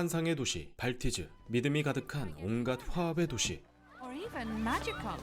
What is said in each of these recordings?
환상의 도시 발티즈, 믿음이 가득한 온갖 화합의 도시. or even magical.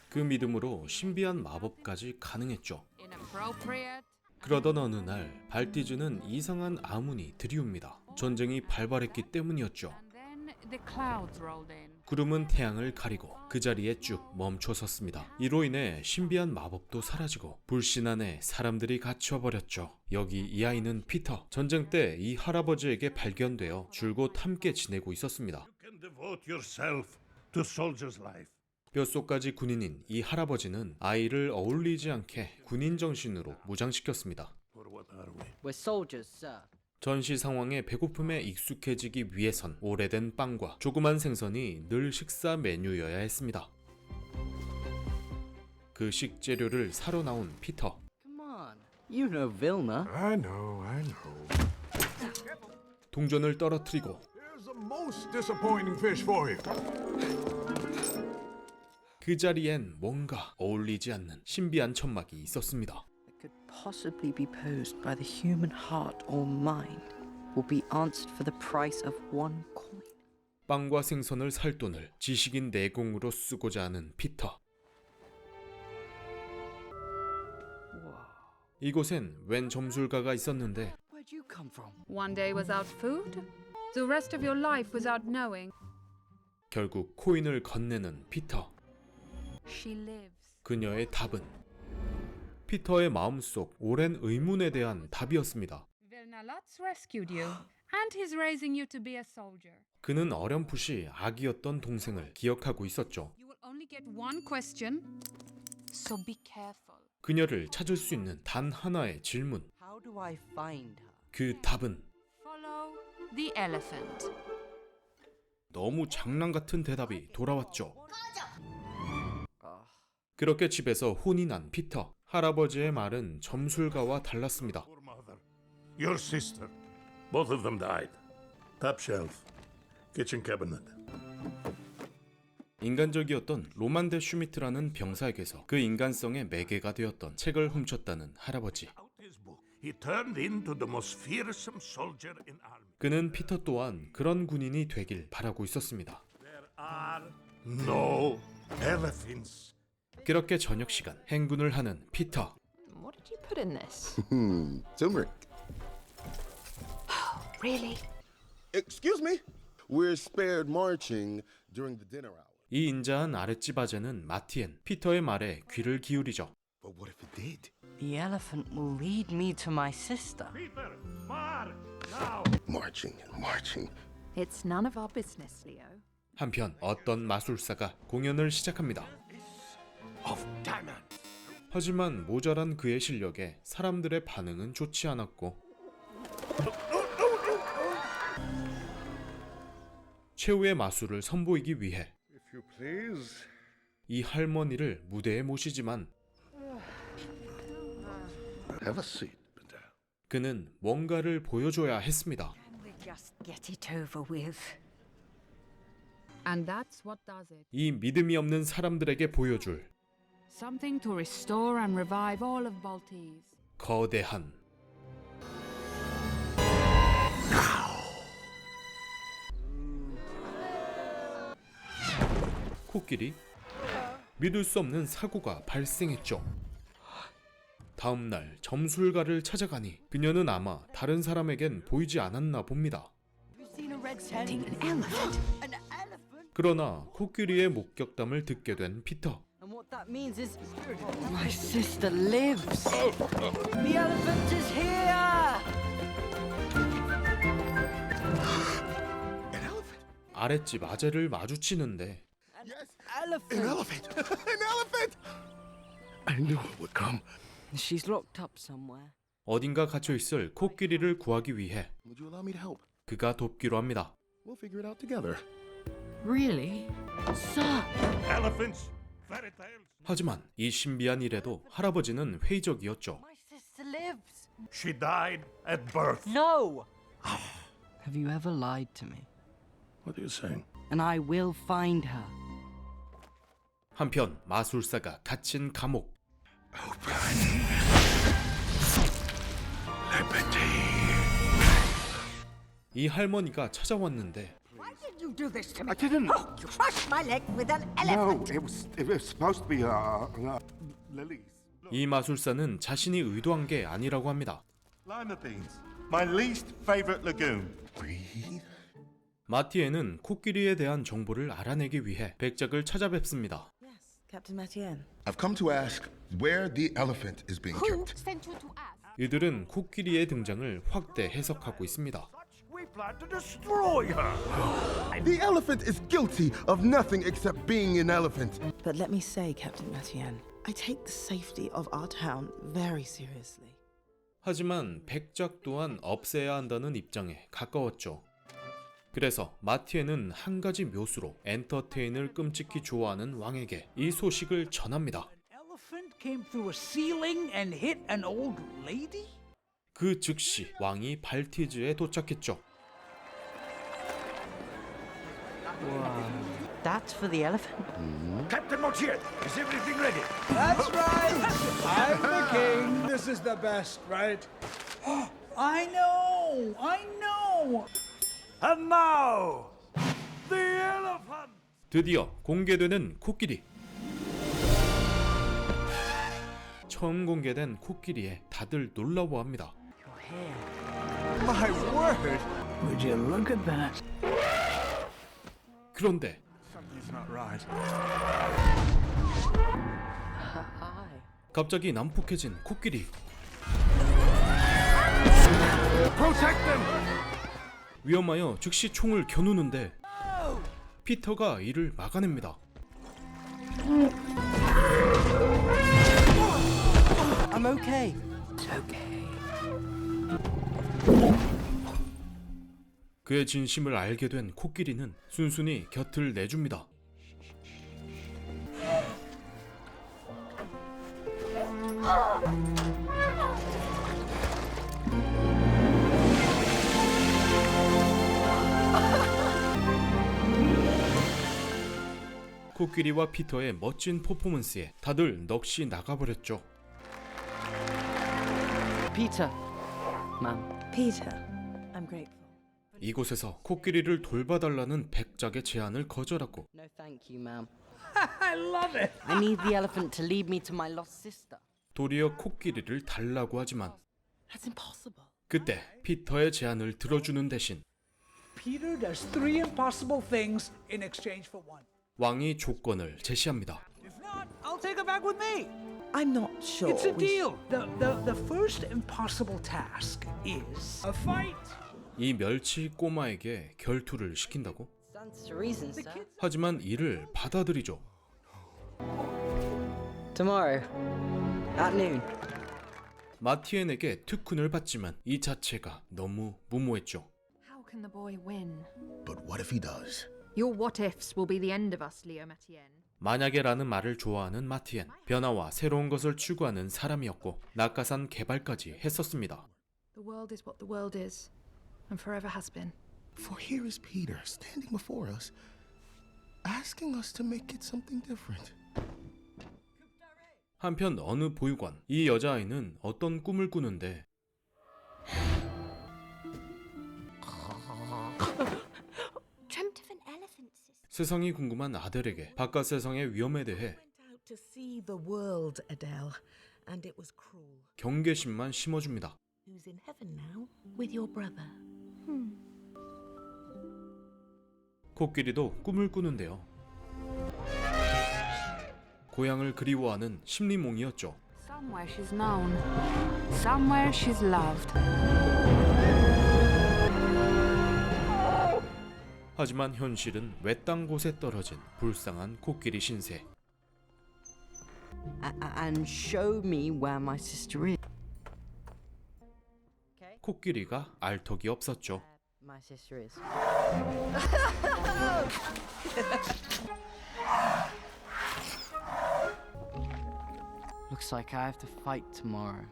그 믿음으로 신비한 마법까지 가능했죠. Inappropriate. 그러던 어느 날 발티즈는 이상한 아문이 들이웁니다. 전쟁이 발발했기 때문이었죠. And then the clouds rolled in. 구름은 태양을 가리고 그 자리에 쭉 멈춰 섰습니다. 이로 인해 신비한 마법도 사라지고 불신 안에 사람들이 갇혀버렸죠. 여기 이 아이는 피터. 전쟁 때 이 할아버지에게 발견되어 줄곧 함께 지내고 있었습니다. You can devote yourself to soldier's life. 뼛속까지 군인인 이 할아버지는 아이를 어울리지 않게 군인 정신으로 무장시켰습니다. For what are we? We're soldiers, sir. 전시 상황의 배고픔에 익숙해지기 위해선 오래된 빵과 조그만 생선이 늘 식사 메뉴여야 했습니다. 그 식재료를 사러 나온 피터. Come on. You know Vilna. I know. 동전을 떨어뜨리고 Here's a most disappointing fish for you. 그 자리엔 뭔가 어울리지 않는 신비한 천막이 있었습니다. That could possibly be posed by the human heart or mind will be answered for the price of one coin. 빵과 생선을 살 돈을 지식인 내공으로 쓰고자 하는 피터. Wow. 이곳엔 웬 점술가가 있었는데 Where'd you come from? One day without food, the rest of your life without knowing. 결국 코인을 건네는 피터. She lives. 그녀의 답은 피터의 마음속 오랜 의문에 대한 답이었습니다. Vilna Lutz rescued you, and he's raising you to be a soldier. 그는 어렴풋이 아기였던 동생을 기억하고 있었죠. You will only get one question, so be careful. 그녀를 찾을 수 있는 단 하나의 질문. How do I find her? 그 답은 Follow the elephant. 너무 장난 같은 대답이 돌아왔죠. Ah. 그렇게 집에서 혼이 난 피터. 할아버지의 말은 점술가와 달랐습니다. Your mother, your sister, both of them died. Top shelf, kitchen cabinet. 인간적이었던 로만 데 슈미트라는 병사에게서 그 인간성의 매개가 되었던 책을 훔쳤다는 할아버지. Out his book, he turned into the most fearsome soldier in army. 그는 피터 또한 그런 군인이 되길 바라고 있었습니다. There are no elephants. 그렇게 저녁 시간 행군을 하는 피터. What did you put in this? Turmeric. Really? Excuse me? We're spared marching during the dinner hour. 이 인자한 아랫집 아재는 마티엔. 피터의 말에 귀를 기울이죠. But what if it did? The elephant will lead me to my sister. Peter, march now. Marching and marching. It's none of our business, Leo. 한편 어떤 마술사가 공연을 시작합니다. Of diamond. 하지만 모자란 그의 실력에 사람들의 반응은 좋지 않았고 최후의 마술을 선보이기 위해 If you please. 이 할머니를 무대에 모시지만 Have a seat, Peter. 그는 뭔가를 보여줘야 했습니다. We'll just get it over with. And that's what does it. 이 믿음이 없는 사람들에게 보여줄 Something to restore and revive all of Baltiz. 거대한 코끼리? 믿을 수 없는 사고가 발생했죠. 다음 날 점술가를 찾아가니 그녀는 아마 다른 사람에겐 보이지 않았나 봅니다. An elephant. 그러나 코끼리의 목격담을 듣게 된 피터. And what that means is my sister lives. The elephant is here. An elephant? 아랫집 아재를 마주치는데 Yes. Elephant. An elephant. An elephant. I knew it would come. She's locked up somewhere. 어딘가 갇혀있을 코끼리를 구하기 위해 Would you allow me to help? 그가 돕기로 합니다. We'll figure it out together. Really? Sir. Elephants, fairy tales. 하지만 이 신비한 일에도 할아버지는 회의적이었죠. My sister lives. She died at birth. No. Have you ever lied to me? What are you saying? And I will find her. 한편 마술사가 갇힌 감옥. 이 할머니가 찾아왔는데 Why did you do this to me? I didn't. Oh, you crushed my leg with an No, elephant. it was supposed to be lilies. 이 마술사는 자신이 의도한 게 아니라고 합니다. Lima beans, my least favorite legume. 마티에는 코끼리에 대한 정보를 알아내기 위해 백작을 찾아뵙습니다. Yes, Captain Matien. I've come to ask where the elephant is being Who kept. sent you to us? 이들은 코끼리의 등장을 확대 해석하고 있습니다. We plan to destroy her. The elephant is guilty of nothing except being an elephant. But let me say, Captain Matien, I take the safety of our town very seriously. 하지만 백작 또한 없애야 한다는 입장에 가까웠죠. 그래서 마티에는 한 가지 묘수로 엔터테인을 끔찍히 좋아하는 왕에게 이 소식을 전합니다. Elephant came through a ceiling and hit an old lady? 그 즉시 왕이 발티즈에 도착했죠. That's for the elephant. Captain Mortier, is everything ready? That's right! I'm the king! This is the best, right? I know! And now, the elephant. 드디어 공개되는 코끼리. 처음 공개된 코끼리에 다들 놀라워합니다. My word. Would you look at that? 그런데 Something's not right. Hi. 갑자기 난폭해진 코끼리. Protect them. 위험하여 즉시 총을 겨누는데 피터가 이를 막아냅니다. I'm okay. It's okay. 그의 진심을 알게 된 코끼리는 순순히 곁을 내줍니다. 코끼리와 피터의 멋진 퍼포먼스에 다들 넋이 나가버렸죠. Peter. Ma'am. Peter, I'm grateful. 이곳에서 코끼리를 돌봐달라는 백작의 제안을 거절하고 No, thank you, ma'am. I love it! I need the elephant to lead me to my lost sister. 도리어 코끼리를 달라고 하지만 That's impossible. 그때 피터의 제안을 들어주는 대신 Peter does 3 impossible things in exchange for 1. 왕이 조건을 제시합니다. If not, I'll take her back with me. I'm not sure. It's a we deal. The first impossible task is a fight. 이 멸치 꼬마에게 결투를 시킨다고? Stands to reason, sir. 하지만 이를 받아들이죠. Tomorrow, at noon. 마티엔에게 특훈을 받지만 이 자체가 너무 무모했죠. How can the boy win? But what if he does? Your what ifs will be the end of us, Leo Matien. 만약에라는 말을 좋아하는 마티엔, 변화와 새로운 것을 추구하는 사람이었고 낙하산 개발까지 했었습니다. The world is what the world is, and forever has been. For here is Peter standing before us, asking us to make it something different. 한편 어느 보육원, 이 여자아이는 어떤 꿈을 꾸는데 Dreamt of an elephant, sister. 세상이 궁금한 아델에게 바깥 세상의 위험에 대해 went out to see the world, Adele, and it was cruel. 경계심만 심어줍니다. Who's in heaven now with your brother? 코끼리도 꿈을 꾸는데요. 고향을 그리워하는 심리몽이었죠. Somewhere she's known. Somewhere she's loved. 하지만 현실은 외딴 곳에 떨어진 불쌍한 코끼리 신세. And show me where my sister is. 코끼리가 알 턱이 없었죠. My sister is. Looks like I have to fight tomorrow.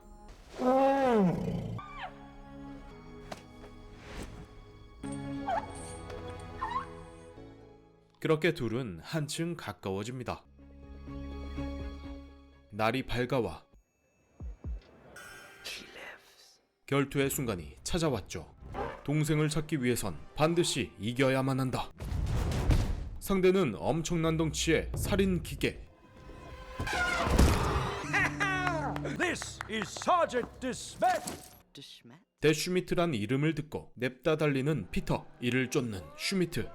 그렇게 둘은 한층 가까워집니다. 날이 밝아와 결투의 순간이 찾아왔죠. 동생을 찾기 위해선 반드시 이겨야만 한다. 상대는 엄청난 덩치의 살인 기계. This is Sergeant Desmet. 대슈미트란 이름을 듣고 냅다 달리는 피터. 이를 쫓는 슈미트.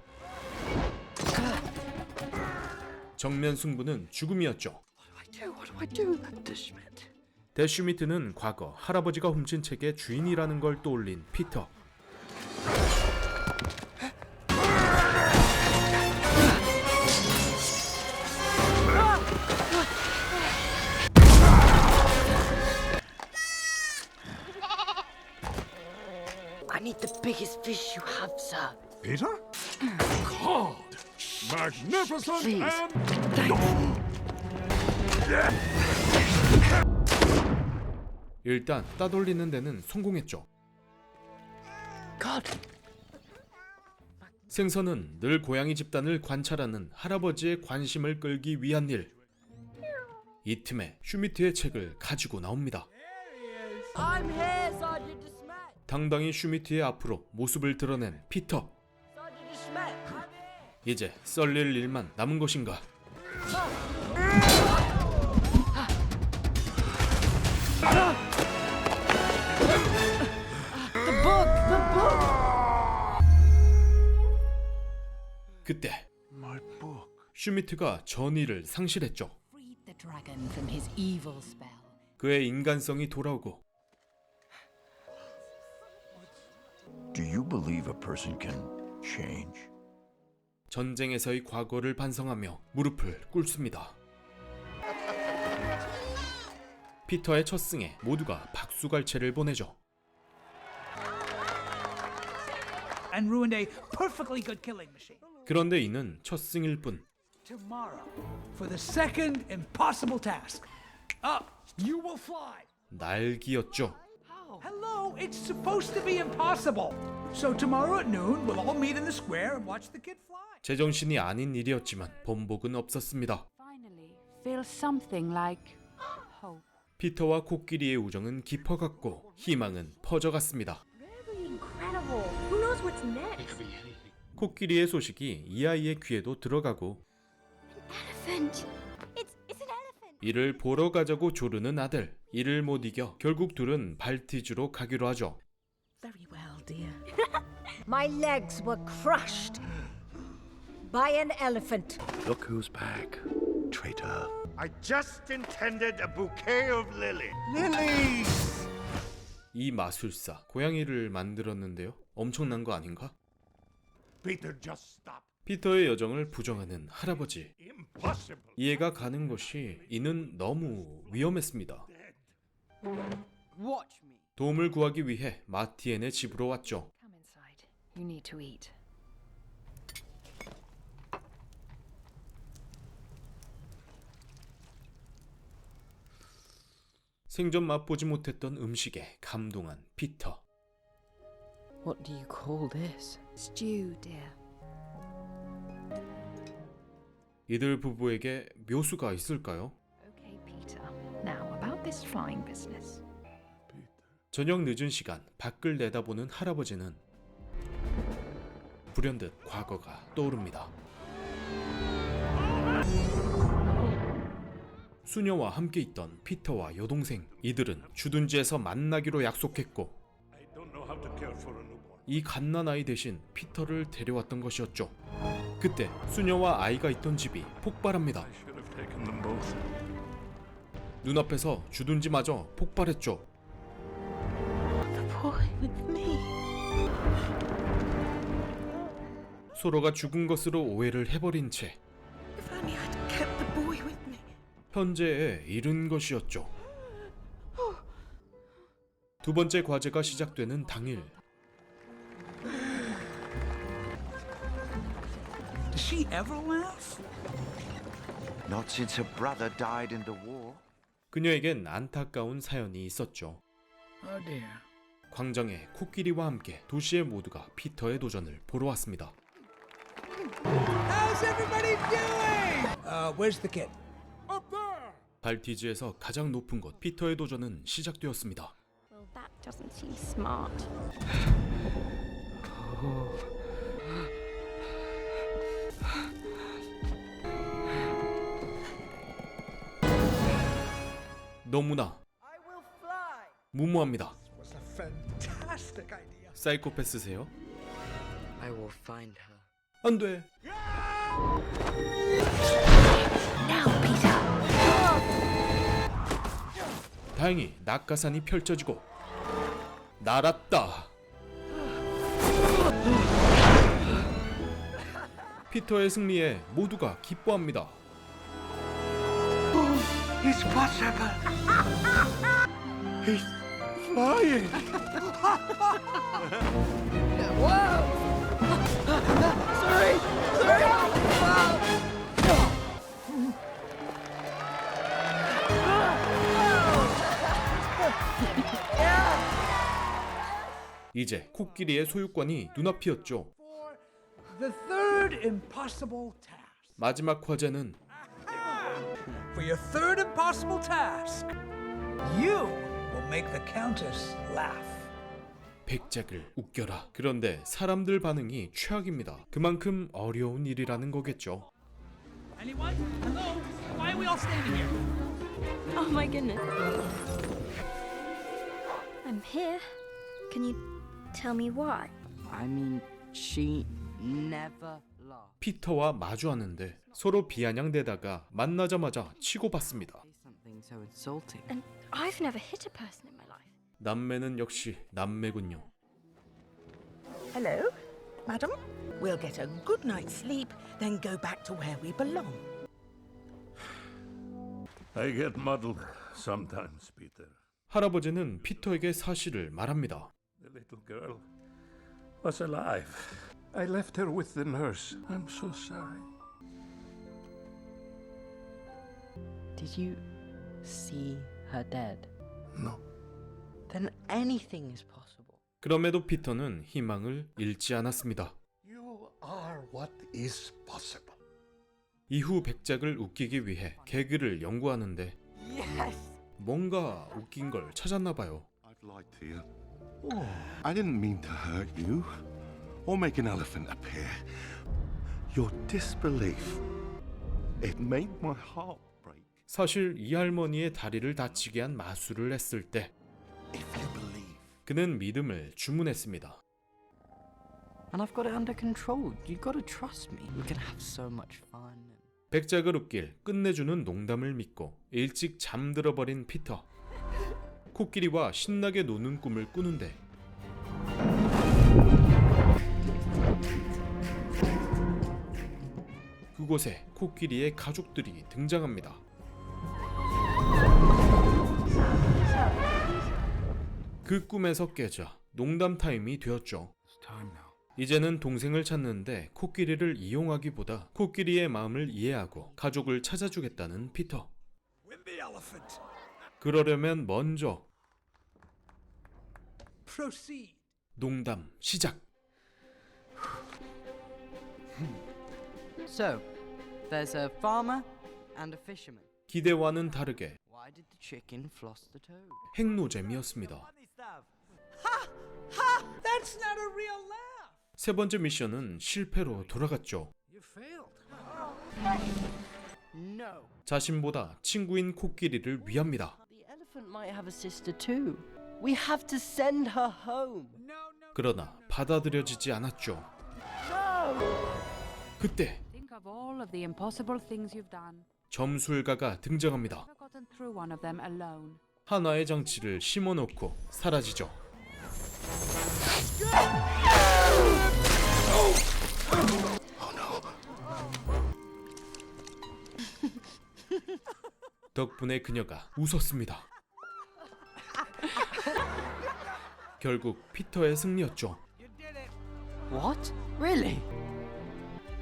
정면 승부는 죽음이었죠. What do I do? Schmidt. 대슈미트는 과거 할아버지가 훔친 책의 주인이라는 걸 떠올린 피터. I need the biggest fish you have, sir. Peter? God! Magnificent Please. and... 일단 따돌리는 데는 성공했죠. God. 생선은 늘 고양이 집단을 관찰하는 할아버지의 관심을 끌기 위한 일. 이 틈에 슈미트의 책을 가지고 나옵니다. I'm here, Sergeant Desmet. 당당히 슈미트의 앞으로 모습을 드러낸 피터. Sergeant Desmet, I'm here. 이제 썰릴 일만 남은 것인가. The book, the book. 그때 My book. 슈미트가 전의를 상실했죠. Freed the dragon from his evil spell. 그의 인간성이 돌아오고 Do you believe a person can change? 전쟁에서의 과거를 반성하며 무릎을 꿇습니다. 피터의 첫 승에 모두가 박수갈채를 보내죠. And ruined a perfectly good killing machine. 그런데 이는 첫 승일 뿐. Tomorrow, for the second impossible task. Up, you will fly. 날기였죠. Hello, it's supposed to be impossible. So tomorrow at noon, we'll all meet in the square and watch the kid fly. 제정신이 아닌 일이었지만 번복은 없었습니다. Finally, feel something like hope. 피터와 코끼리의 우정은 깊어갔고 희망은 퍼져갔습니다. Incredible. Who knows what's next? 코끼리의 소식이 이 아이의 귀에도 들어가고 Elephant. It's an elephant. 이를 보러 가자고 조르는 아들. 이를 못 이겨 결국 둘은 발티즈로 가기로 하죠. Very well, dear. My legs were crushed by an elephant. Look who's back, traitor. I just intended a bouquet of lilies. Lilies! 이 마술사 고양이를 만들었는데요. 엄청난 거 아닌가? Peter, just stop. 피터의 여정을 부정하는 할아버지. Impossible. 이해가 가는 것이 이는 너무 위험했습니다. Watch me. 도움을 구하기 위해 마티엔의 집으로 왔죠. Come inside. You need to eat. 생전 맛보지 못했던 음식에 감동한 피터. What do you call this? Stew, dear. 이들 부부에게 묘수가 있을까요? Okay, Peter. Now about this flying business. 저녁 늦은 시간 밖을 내다보는 할아버지는 불현듯 과거가 떠오릅니다. 수녀와 함께 있던 피터와 여동생. 이들은 주둔지에서 만나기로 약속했고 I don't know how to care for a newborn. 이 갓난아이 대신 피터를 데려왔던 것이었죠. 그때 수녀와 아이가 있던 집이 폭발합니다. I should have taken them both. 눈앞에서 주둔지마저 폭발했죠. The boy with me. 서로가 죽은 것으로 오해를 해버린 채 If only I'd kept the boy with me. 현재에 이른 것이었죠. 두 번째 과제가 시작되는 당일 Does she ever laugh? Not since her brother died in the war. 그녀에겐 안타까운 사연이 있었죠. Oh dear. 광장에 코끼리와 함께 도시의 모두가 피터의 도전을 보러 왔습니다. How's everybody doing? Where's the kid? Up there! 발티즈에서 가장 높은 곳 피터의 도전은 시작되었습니다. Well, that That doesn't seem smart. 너무나 무모합니다. Was a fantastic idea. 사이코패스세요? I will find her. 안 돼. Now, Peter. 다행히 낙하산이 펼쳐지고 날았다. 피터의 승리에 모두가 기뻐합니다. It's possible. He's flying! 이제 코끼리의 소유권이 눈앞이었죠. The third impossible task. 마지막 과제는 For your third impossible task, you will make the Countess laugh. 백작을 웃겨라. 그런데 사람들 반응이 최악입니다. 그만큼 어려운 일이라는 거겠죠. Anyone? Hello? Why are we all standing here? Oh my goodness. I'm here. Can you tell me why? I mean, she never laughed. 피터와 마주하는데 서로 비아냥대다가 만나자마자 치고받습니다. Say something so insulting. And I've never hit a person in my life. 남매는 역시 남매군요. Hello, madam. We'll get a good night's sleep, then go back to where we belong. I get muddled sometimes, Peter. 할아버지는 피터에게 사실을 말합니다. The little girl was alive. I left her with the nurse. I'm so sorry. Did you see her dead? No. Then anything is possible. 그럼에도 피터는 희망을 잃지 않았습니다. You are what is possible. 이후 백작을 웃기기 위해 개그를 연구하는데 뭔가 웃긴 걸 찾았나 봐요. I've lied to you. I didn't mean to hurt you or make an elephant appear. Your disbelief, it made my heart break. 사실 이 할머니의 다리를 다치게 한 마술을 했을 때 If you believe. 그는 믿음을 주문했습니다. And I've got it under control. You got to trust me. We can have so much fun. 백작을 웃길 끝내주는 농담을 믿고 일찍 잠들어버린 피터. 코끼리와 신나게 노는 꿈을 꾸는데 그곳에 코끼리의 가족들이 등장합니다. 그 꿈에서 깨자 농담 타임이 되었죠. 이제는 동생을 찾는데 코끼리를 이용하기보다 코끼리의 마음을 이해하고 가족을 찾아주겠다는 피터. Win the elephant. 그러려면 먼저 Proceed. 농담 시작. So, there's a farmer and a fisherman. 기대와는 다르게 Why did the chicken floss the toad? 핵노잼이었습니다. That's not a real laugh. 세 번째 미션은 실패로 돌아갔죠. You failed. No. 자신보다 친구인 코끼리를 위합니다. The elephant might have a sister too. We have to send her home. 그러나 받아들여지지 않았죠. 그때 Think of all of the impossible things you've done. 점술가가 등장합니다. Never gotten through one of them alone. 하나의 장치를 심어놓고 사라지죠. 덕분에 그녀가 웃었습니다. 결국 피터의 승리였죠. What? Really?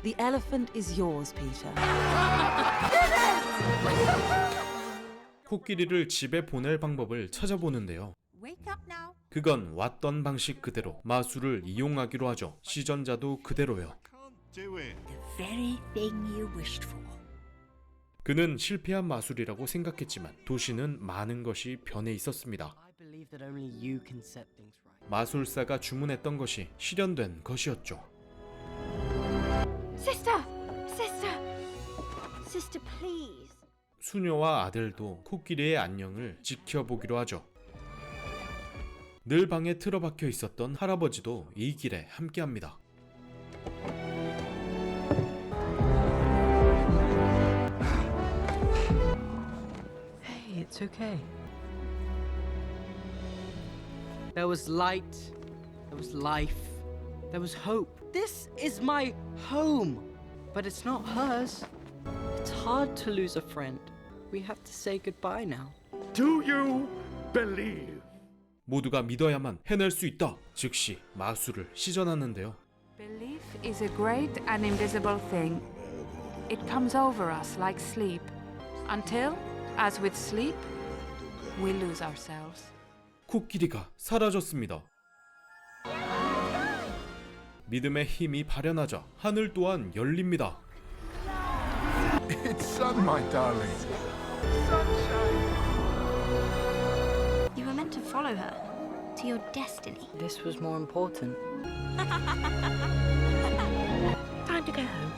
The elephant is yours, Peter. 코끼리를 집에 보낼 방법을 찾아보는데요. Wake up now. 그건 왔던 방식 그대로 마술을 이용하기로 하죠. 시전자도 그대로요. Do it. Very thing you wished for. 그는 실패한 마술이라고 생각했지만 도시는 많은 것이 변해 있었습니다. I believe believe that only you can set things right. 마술사가 주문했던 것이 실현된 것이었죠. Sister! Sister! Sister, please. 수녀와 아들도 코끼리의 안녕을 지켜보기로 하죠. 늘 방에 틀어박혀 있었던 할아버지도 이 길에 함께합니다. Hey, it's okay. There was light, there was life, there was hope. This is my home, but it's not hers. It's hard to lose a friend. We have to say goodbye now. Do you believe? 모두가 믿어야만 해낼 수 있다. 즉시 마술을 시전하는데요. Belief is a great and invisible thing. It comes over us like sleep, until, as with sleep, we lose ourselves. 코끼리가 사라졌습니다. 믿음의 힘이 발현하자 하늘 또한 열립니다. It's sun, my darling. You were meant to follow her to your destiny. This was more important. Time to go home.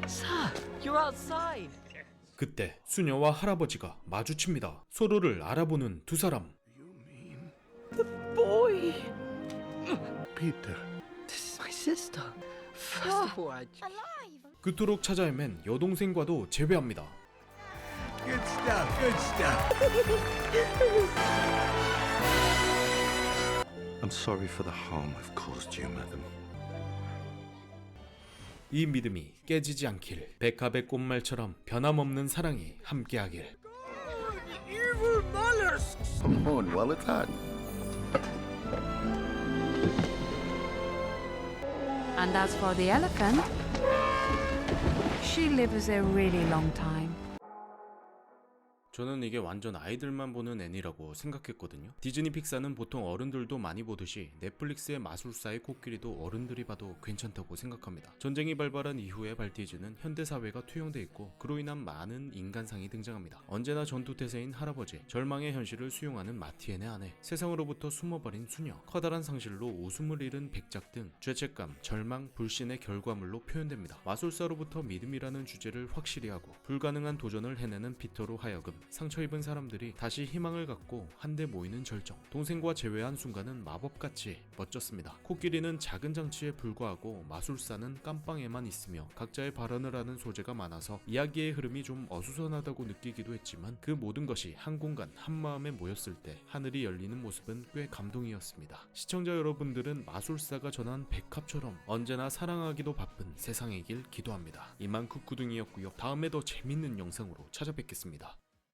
Sir, you're outside. 그때 수녀와 할아버지가 마주칩니다. 서로를 알아보는 두 사람. Boy, Peter. this is my sister. First of all, Alive! 그토록 찾아 헤맨 여동생과도 재회합니다. Good stuff, good stuff. I'm sorry for the harm I've caused you, madam. 이 믿음이 깨지지 않길, 백합의 꽃말처럼 변함없는 사랑이 함께하길. Evil mollusks! Come on, well it's done. And as for the elephant, she lives a really long time. 저는 이게 완전 아이들만 보는 애니라고 생각했거든요. 디즈니 픽사는 보통 어른들도 많이 보듯이 넷플릭스의 마술사의 코끼리도 어른들이 봐도 괜찮다고 생각합니다. 전쟁이 발발한 이후의 발티즈는 현대사회가 투영돼 있고 그로 인한 많은 인간상이 등장합니다. 언제나 전투태세인 할아버지, 절망의 현실을 수용하는 마티엔의 아내, 세상으로부터 숨어버린 수녀, 커다란 상실로 웃음을 잃은 백작 등 죄책감, 절망, 불신의 결과물로 표현됩니다. 마술사로부터 믿음이라는 주제를 확실히 하고 불가능한 도전을 해내는 피터로 하여금 상처 입은 사람들이 다시 희망을 갖고 한데 모이는 절정. 동생과 재회한 순간은 마법같이 멋졌습니다. 코끼리는 작은 장치에 불과하고 마술사는 깜빵에만 있으며 각자의 발언을 하는 소재가 많아서 이야기의 흐름이 좀 어수선하다고 느끼기도 했지만 그 모든 것이 한 공간 한 마음에 모였을 때 하늘이 열리는 모습은 꽤 감동이었습니다. 시청자 여러분들은 마술사가 전한 백합처럼 언제나 사랑하기도 바쁜 세상이길 기도합니다. 이만 쿠쿠둥이었고요. 다음에 더 재밌는 영상으로 찾아뵙겠습니다.